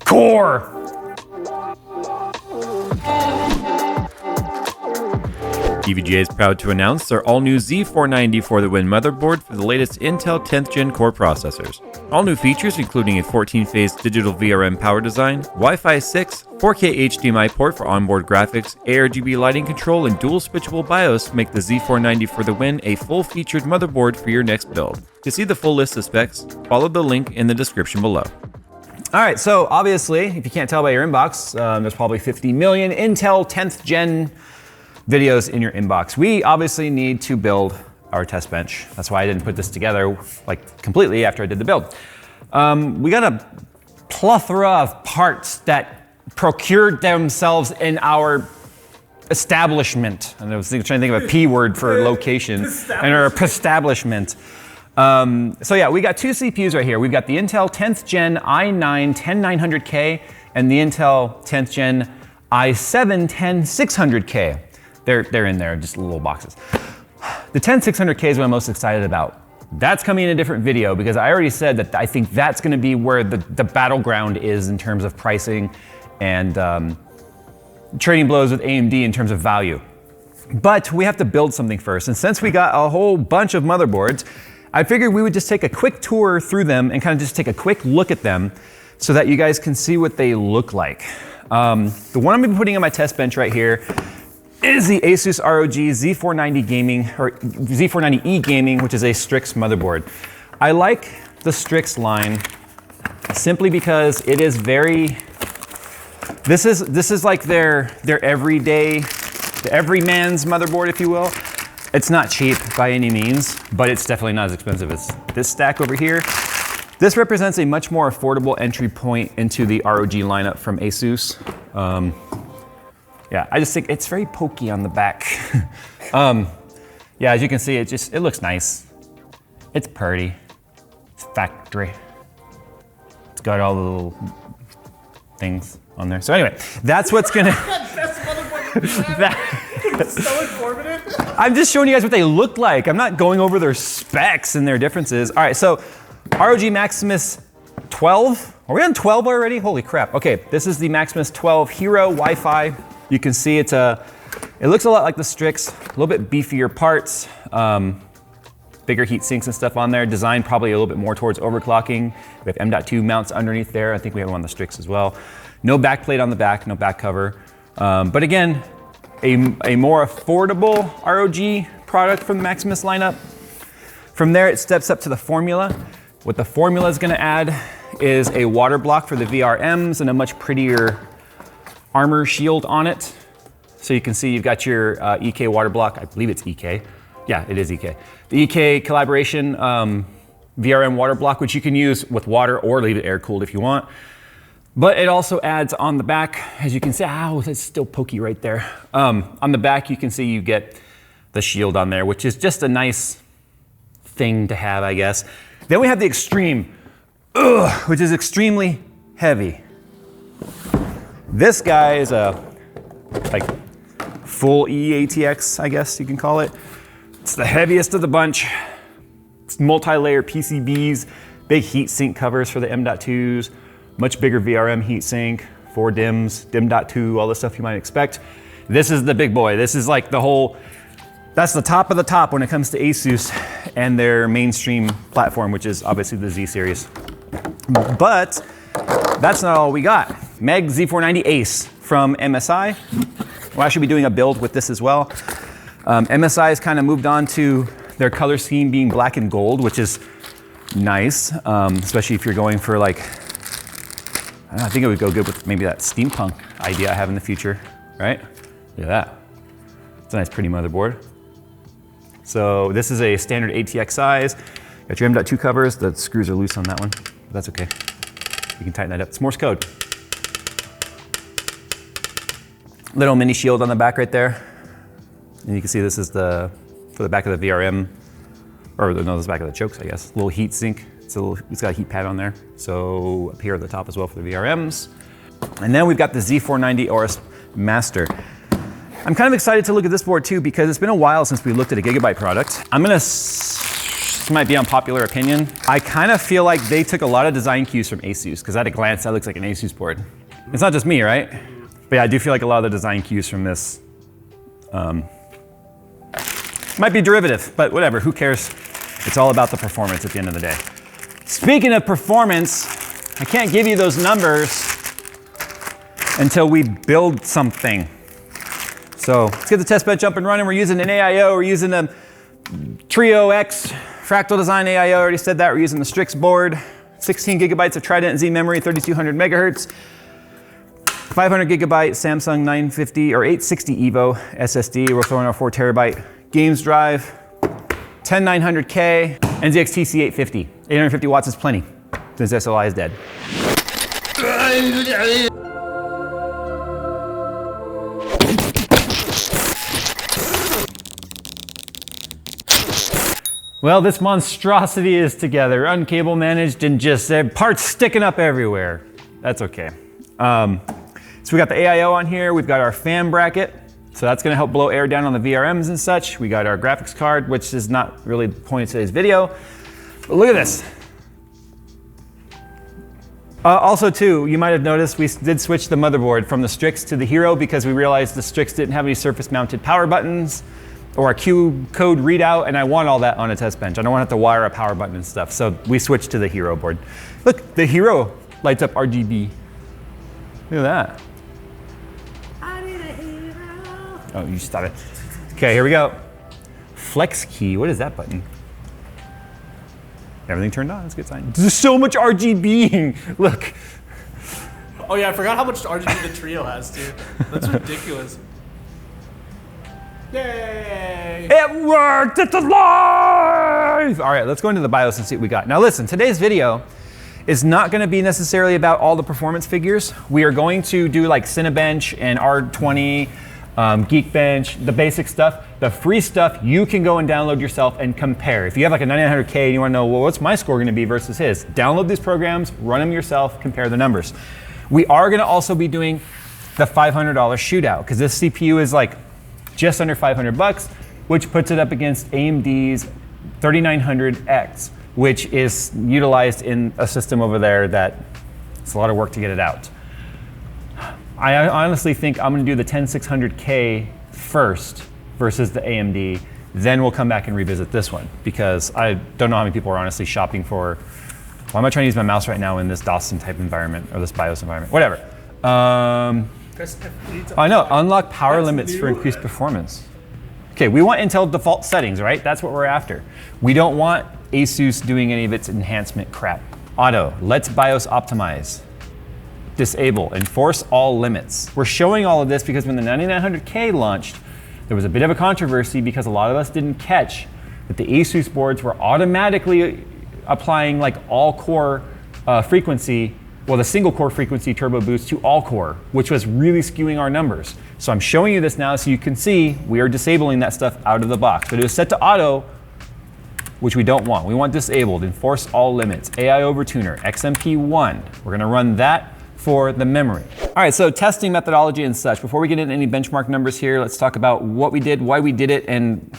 Core! EVGA is proud to announce their all-new Z490 for the Win motherboard for the latest Intel 10th Gen core processors. All new features including a 14-phase digital VRM power design, Wi-Fi 6, 4K HDMI port for onboard graphics, ARGB lighting control, and dual switchable BIOS make the Z490 for the Win a full-featured motherboard for your next build. To see the full list of specs, follow the link in the description below. All right, so obviously, if you can't tell by your inbox, there's probably 50 million Intel 10th Gen videos in your inbox. We obviously need to build our test bench. That's why I didn't put this together like completely after I did the build. We got a plethora of parts that procured themselves in our establishment. And I was trying to think of a P word for location. And our establishment. So yeah, we got two CPUs right here. We've got the Intel 10th Gen i9-10900K and the Intel 10th Gen i7-10600K. They're in there, just little boxes. The 10600K is what I'm most excited about. That's coming in a different video because I already said that I think that's gonna be where the battleground is in terms of pricing and trading blows with AMD in terms of value. But we have to build something first. And since we got a whole bunch of motherboards, I figured we would just take a quick tour through them and kind of just take a quick look at them so that you guys can see what they look like. The one I'm gonna be putting on my test bench right here is the Asus ROG Z490 Gaming, or Z490E Gaming, which is a Strix motherboard. I like the Strix line simply because it is very, this is like their everyday, the everyman's motherboard, if you will. It's not cheap by any means, but it's definitely not as expensive as this stack over here. This represents a much more affordable entry point into the ROG lineup from Asus. Yeah, I just think it's very pokey on the back. Yeah, as you can see, it looks nice. It's pretty. It's factory. It's got all the little things on there. So anyway, that's what's gonna. It's so informative. I'm just showing you guys what they look like. I'm not going over their specs and their differences. All right, so ROG Maximus 12. Are we on 12 already? Holy crap. Okay, this is the Maximus 12 Hero Wi-Fi. You can see it looks a lot like the Strix, a little bit beefier parts, bigger heat sinks and stuff on there, designed probably a little bit more towards overclocking. We have M.2 mounts underneath there. I think we have them on the Strix as well. No backplate on the back, no back cover. But again, a more affordable ROG product from the Maximus lineup. From there, it steps up to the Formula. What the Formula is gonna add is a water block for the VRMs and a much prettier armor shield on it. So you can see you've got your EK water block. I believe it's EK. Yeah, it is EK. The EK collaboration VRM water block, which you can use with water or leave it air cooled if you want. But it also adds on the back, as you can see, ow, it's still pokey right there. On the back, you can see you get the shield on there, which is just a nice thing to have, I guess. Then we have the Extreme, which is extremely heavy. This guy is a like full EATX, I guess you can call it. It's the heaviest of the bunch. It's multi-layer PCBs, big heat sink covers for the M.2s, much bigger VRM heat sink, 4 DIMMs, DIMM.2, all the stuff you might expect. This is the big boy. This is like the whole, that's the top of the top when it comes to Asus and their mainstream platform, which is obviously the Z series. But that's not all we got. Meg Z490 Ace from MSI. We'll actually be doing a build with this as well. MSI has kind of moved on to their color scheme being black and gold, which is nice, especially if you're going for like, I think it would go good with maybe that steampunk idea I have in the future, right? Look at that. It's a nice pretty motherboard. So this is a standard ATX size. Got your M.2 covers. The screws are loose on that one, but that's okay. You can tighten that up. It's Morse code. Little mini shield on the back right there. And you can see this is for the back of the VRM, or no, this is the back of the chokes, I guess. Little heat sink. It's got a heat pad on there. So up here at the top as well for the VRMs. And then we've got the Z490 Aorus Master. I'm kind of excited to look at this board too because it's been a while since we looked at a Gigabyte product. I'm gonna this might be unpopular opinion. I kind of feel like they took a lot of design cues from Asus, because at a glance, that looks like an Asus board. It's not just me, right? But yeah, I do feel like a lot of the design cues from this might be derivative, but whatever, who cares? It's all about the performance at the end of the day. Speaking of performance, I can't give you those numbers until we build something. So let's get the test bench up and running. We're using an AIO, we're using a Trio X Fractal Design AIO, I already said that. We're using the Strix board, 16 gigabytes of Trident Z memory, 3200 megahertz, 500 gigabyte Samsung 950 or 860 EVO SSD. We're throwing our 4 terabyte games drive, 10900K, NZX TC850. 850 watts is plenty, since SLI is dead. Well, this monstrosity is together, uncable managed, and just parts sticking up everywhere. That's okay. So we got the AIO on here, we've got our fan bracket, so that's gonna help blow air down on the VRMs and such. We got our graphics card, which is not really the point of today's video, but look at this. Also too, you might have noticed we did switch the motherboard from the Strix to the Hero because we realized the Strix didn't have any surface mounted power buttons or a Q code readout, and I want all that on a test bench. I don't want to have to wire a power button and stuff, so we switched to the Hero board. Look, the Hero lights up RGB. Look at that. Oh, you stop it. Okay, here we go. Flex key, what is that button? Everything turned on, that's a good sign. There's so much RGB, look. Oh yeah, I forgot how much RGB the Trio has, dude. That's ridiculous. Yay! It worked, it's alive! All right, let's go into the BIOS and see what we got. Now listen, today's video is not gonna be necessarily about all the performance figures. We are going to do like Cinebench and R20, Geekbench, the basic stuff. The free stuff you can go and download yourself and compare. If you have like a 9900K and you wanna know, well, what's my score gonna be versus his? Download these programs, run them yourself, compare the numbers. We are gonna also be doing the $500 shootout, because this CPU is like just under 500 bucks, which puts it up against AMD's 3900X, which is utilized in a system over there that it's a lot of work to get it out. I honestly think I'm gonna do the 10600K first versus the AMD, then we'll come back and revisit this one, because I don't know how many people are honestly shopping for, why am I trying to use my mouse right now in this Dawson type environment, or this BIOS environment, whatever. I know, unlock power limits for increased performance. Okay, we want Intel default settings, right? That's what we're after. We don't want Asus doing any of its enhancement crap. Auto, let's BIOS optimize. Disable, enforce all limits. We're showing all of this because when the 9900K launched, there was a bit of a controversy because a lot of us didn't catch that the Asus boards were automatically applying like all core frequency, well, the single core frequency turbo boost to all core, which was really skewing our numbers. So I'm showing you this now so you can see we are disabling that stuff out of the box. But it was set to auto, which we don't want. We want disabled, enforce all limits, AI overtuner, XMP1. We're gonna run that for the memory. All right, so testing methodology and such. Before we get into any benchmark numbers here, let's talk about what we did, why we did it, and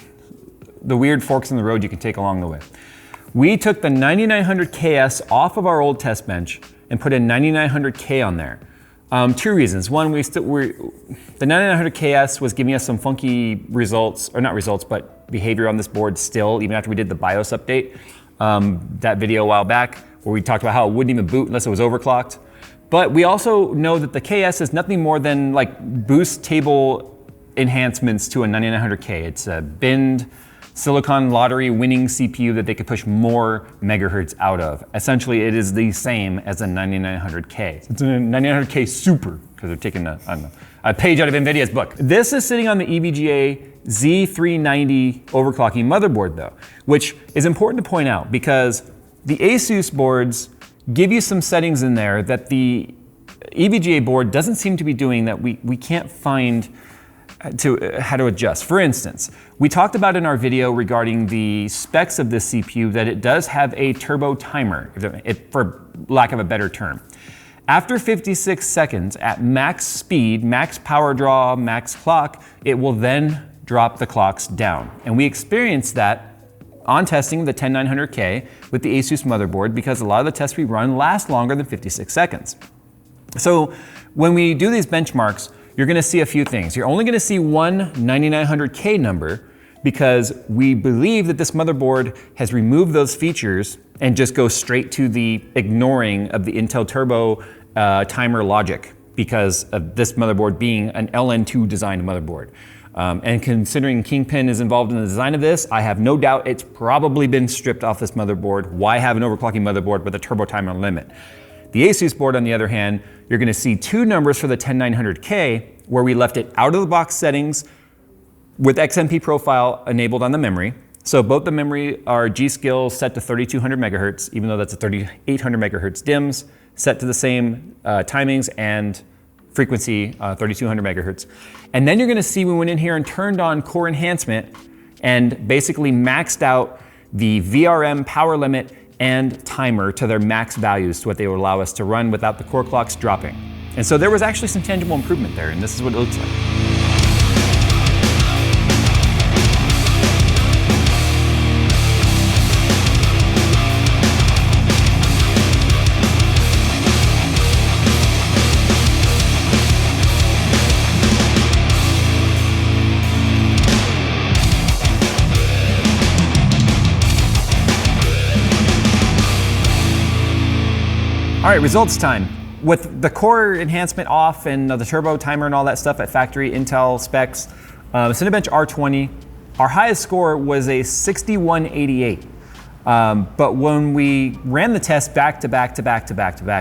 the weird forks in the road you can take along the way. We took the 9900KS off of our old test bench and put a 9900K on there. Two reasons. One, the 9900KS was giving us some funky results, or not results, but behavior on this board still, even after we did the BIOS update. That video a while back, where we talked about how it wouldn't even boot unless it was overclocked. But we also know that the KS is nothing more than like boost table enhancements to a 9900K. It's a binned Silicon Lottery winning CPU that they could push more megahertz out of. Essentially, it is the same as a 9900K. It's a 9900K Super, because they're taking a page out of NVIDIA's book. This is sitting on the EVGA Z390 overclocking motherboard though, which is important to point out because the Asus boards give you some settings in there that the EVGA board doesn't seem to be doing that we can't find how to adjust. For instance, we talked about in our video regarding the specs of this CPU that it does have a turbo timer, for lack of a better term. After 56 seconds at max speed, max power draw, max clock, it will then drop the clocks down. And we experienced that on testing the 10900K with the ASUS motherboard because a lot of the tests we run last longer than 56 seconds. So when we do these benchmarks, you're gonna see a few things. You're only gonna see one 9900K number because we believe that this motherboard has removed those features and just goes straight to the ignoring of the Intel Turbo timer logic because of this motherboard being an LN2 designed motherboard. And considering Kingpin is involved in the design of this, I have no doubt it's probably been stripped off this motherboard. Why have an overclocking motherboard with a turbo timer limit? The ASUS board, on the other hand, you're gonna see two numbers for the 10900K where we left it out of the box settings with XMP profile enabled on the memory. So both the memory are G.Skill set to 3200 megahertz, even though that's a 3800 megahertz DIMMs, set to the same timings and frequency, 3200 megahertz. And then you're gonna see we went in here and turned on core enhancement and basically maxed out the VRM power limit and timer to their max values to what they would allow us to run without the core clocks dropping. And so there was actually some tangible improvement there, and this is what it looks like. All right, results time. With the core enhancement off and the turbo timer and all that stuff at factory Intel specs, Cinebench R20, our highest score was a 6188. But when we ran the test back to back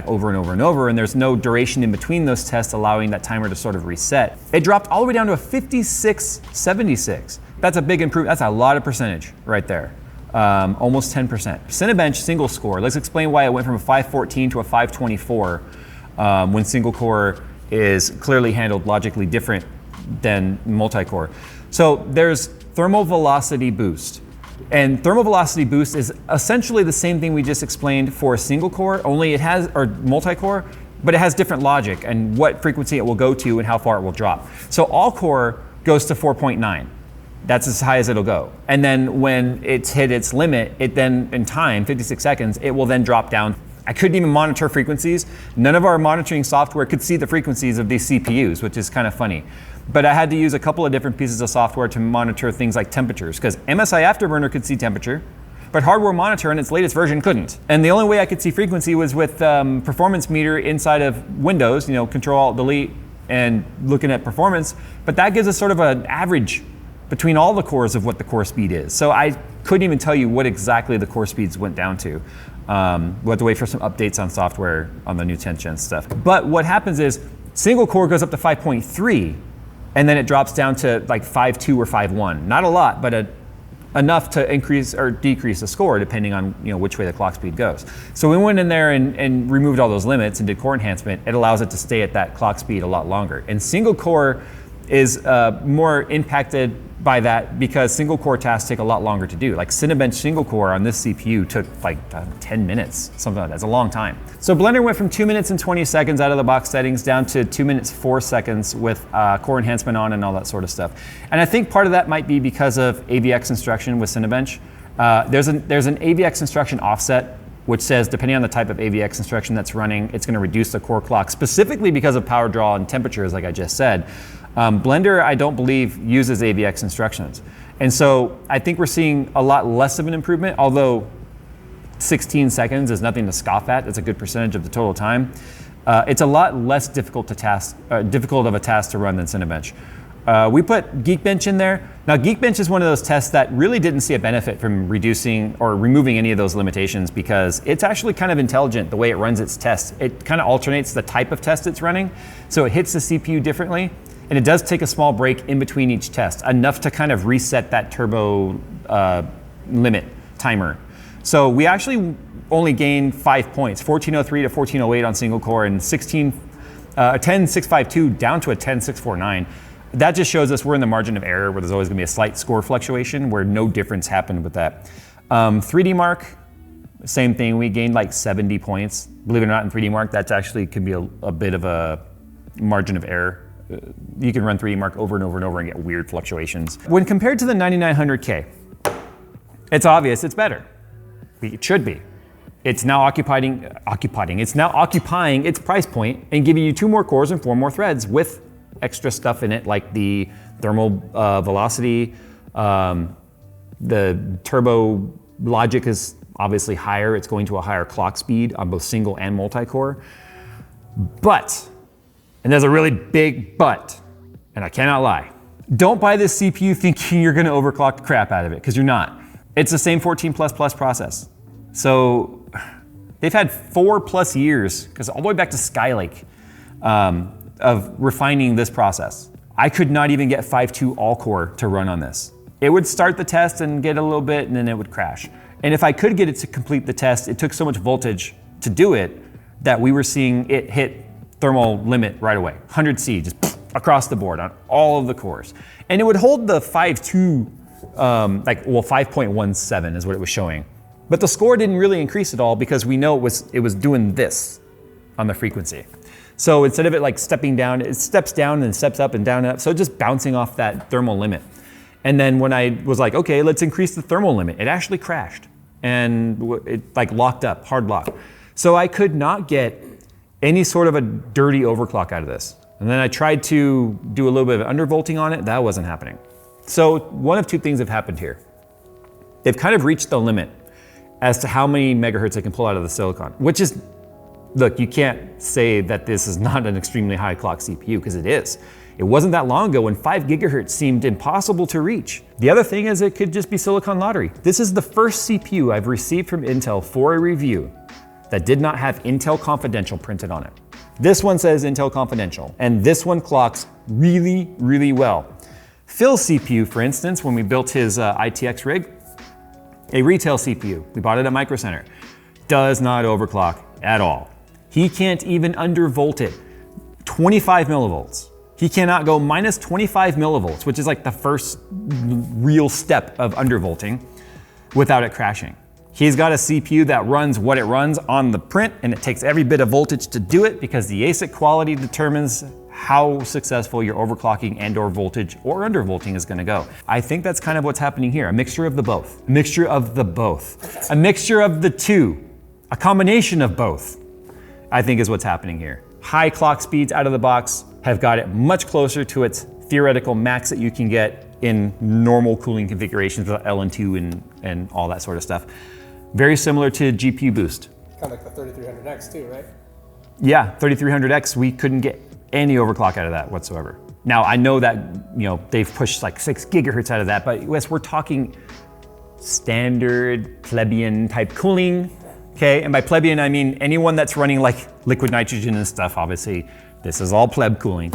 over and over and over, and there's no duration in between those tests allowing that timer to sort of reset, it dropped all the way down to a 5676. That's a big improvement. That's a lot of percentage right there. Almost 10%. Cinebench single score. Let's explain why it went from a 514 to a 524 when single core is clearly handled logically different than multi-core. So there's thermal velocity boost. And thermal velocity boost is essentially the same thing we just explained for a single core, only it has, or multi-core, but it has different logic and what frequency it will go to and how far it will drop. So all core goes to 4.9. That's as high as it'll go. And then when it's hit its limit, it then, in time, 56 seconds, it will then drop down. I couldn't even monitor frequencies. None of our monitoring software could see the frequencies of these CPUs, which is kind of funny. But I had to use a couple of different pieces of software to monitor things like temperatures, because MSI Afterburner could see temperature, but Hardware Monitor in its latest version couldn't. And the only way I could see frequency was with performance meter inside of Windows, Control-Alt-Delete, and looking at performance. But that gives us sort of an average between all the cores of what the core speed is. So I couldn't even tell you what exactly the core speeds went down to. We'll have to wait for some updates on software on the new 10th gen stuff. But what happens is single core goes up to 5.3 and then it drops down to like 5.2 or 5.1. Not a lot, but enough to increase or decrease the score depending on which way the clock speed goes. So we went in there and removed all those limits and did core enhancement. It allows it to stay at that clock speed a lot longer. And single core is more impacted by that because single core tasks take a lot longer to do. Like Cinebench single core on this CPU took like 10 minutes, something like that. It's a long time. So Blender went from 2 minutes and 20 seconds out of the box settings down to 2 minutes 4 seconds with core enhancement on and all that sort of stuff. And I think part of that might be because of AVX instruction with Cinebench. There's an AVX instruction offset which says depending on the type of AVX instruction that's running, it's going to reduce the core clock specifically because of power draw and temperatures, like I just said. Blender, I don't believe, uses AVX instructions. And so I think we're seeing a lot less of an improvement, although 16 seconds is nothing to scoff at. It's a good percentage of the total time. It's a lot less difficult of a task to run than Cinebench. We put Geekbench in there. Now, Geekbench is one of those tests that really didn't see a benefit from reducing or removing any of those limitations because it's actually kind of intelligent the way it runs its tests. It kind of alternates the type of test it's running, so it hits the CPU differently. And it does take a small break in between each test, enough to kind of reset that turbo limit timer. So we actually only gained 5 points, 1403 to 1408 on single core and 10652 down to a 10649. That just shows us we're in the margin of error where there's always gonna be a slight score fluctuation where no difference happened with that. 3D Mark, same thing, we gained like 70 points. Believe it or not, in 3D Mark, that's actually could be a bit of a margin of error. You can run 3D Mark over and over and over and get weird fluctuations. When compared to the 9900K, It's obvious it's better. It should be. It's now occupying its price point and giving you 2 more cores and 4 more threads with extra stuff in it like the thermal velocity. The turbo logic is obviously higher. It's going to a higher clock speed on both single and multi-core. But, and there's a really big but, and I cannot lie, don't buy this CPU thinking you're gonna overclock the crap out of it, because you're not. It's the same 14++ process. So they've had 4+ years, because all the way back to Skylake, of refining this process. I could not even get 5.2 all-core to run on this. It would start the test and get a little bit, and then it would crash. And if I could get it to complete the test, it took so much voltage to do it that we were seeing it hit thermal limit right away. 100C, just across the board on all of the cores. And it would hold the 5.2, 5.17 is what it was showing. But the score didn't really increase at all because we know it was doing this on the frequency. So instead of it like stepping down, it steps down and then steps up and down and up. So just bouncing off that thermal limit. And then when I was like, okay, let's increase the thermal limit, it actually crashed and it like locked up, hard lock. So I could not get any sort of a dirty overclock out of this. And then I tried to do a little bit of undervolting on it, that wasn't happening. So one of 2 things have happened here. They've kind of reached the limit as to how many megahertz they can pull out of the silicon, which is, look, you can't say that this is not an extremely high clock CPU, because it is. It wasn't that long ago when 5 gigahertz seemed impossible to reach. The other thing is it could just be silicon lottery. This is the first CPU I've received from Intel for a review that did not have Intel Confidential printed on it. This one says Intel Confidential, and this one clocks really, really well. Phil's CPU, for instance, when we built his ITX rig, a retail CPU, we bought it at Micro Center, does not overclock at all. He can't even undervolt it. 25 millivolts. He cannot go minus 25 millivolts, which is like the first real step of undervolting, without it crashing. He's got a CPU that runs what it runs on the print, and it takes every bit of voltage to do it because the ASIC quality determines how successful your overclocking and or voltage or undervolting is gonna go. I think that's kind of what's happening here. A mixture of the both. A mixture of the both. A mixture of the 2. A combination of both, I think is what's happening here. High clock speeds out of the box have got it much closer to its theoretical max that you can get in normal cooling configurations with LN2 and all that sort of stuff. Very similar to GPU boost. Kind of like the 3300X too, right? Yeah, 3300X, we couldn't get any overclock out of that whatsoever. Now I know that they've pushed like 6 gigahertz out of that, but yes, we're talking standard plebeian type cooling. Okay, and by plebeian I mean anyone that's running like liquid nitrogen and stuff, obviously. This is all pleb cooling.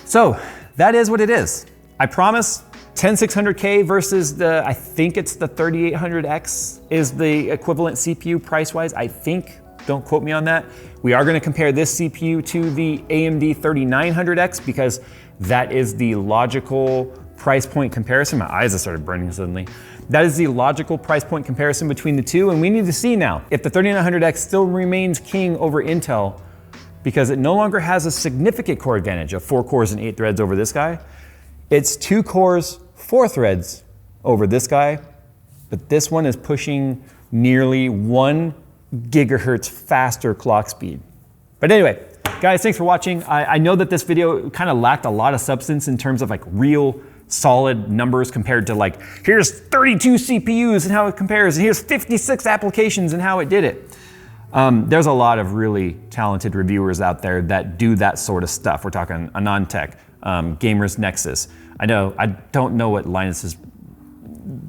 So that is what it is. I promise 10600K versus I think it's the 3800X is the equivalent CPU price-wise, I think. Don't quote me on that. We are gonna compare this CPU to the AMD 3900X because that is the logical price point comparison. My eyes have started burning suddenly. That is the logical price point comparison between the 2, and we need to see now if the 3900X still remains king over Intel because it no longer has a significant core advantage of 4 cores and 8 threads over this guy. It's 2 cores, 4 threads over this guy, but this one is pushing nearly 1 gigahertz faster clock speed. But anyway, guys, thanks for watching. I know that this video kind of lacked a lot of substance in terms of like real solid numbers compared to like, here's 32 CPUs and how it compares, and here's 56 applications and how it did it. There's a lot of really talented reviewers out there that do that sort of stuff. We're talking Anantech, Gamers Nexus. I don't know what Linus is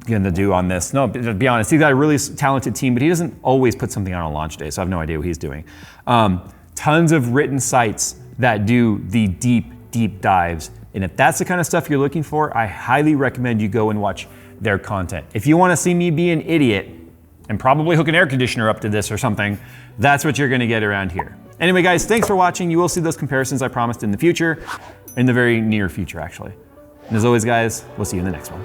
gonna do on this. No, to be honest, he's got a really talented team, but he doesn't always put something out on launch day, so I have no idea what he's doing. Tons of written sites that do the deep dives. And if that's the kind of stuff you're looking for, I highly recommend you go and watch their content. If you wanna see me be an idiot and probably hook an air conditioner up to this or something, that's what you're gonna get around here. Anyway, guys, thanks for watching. You will see those comparisons I promised in the future, in the very near future, actually. And as always, guys, we'll see you in the next one.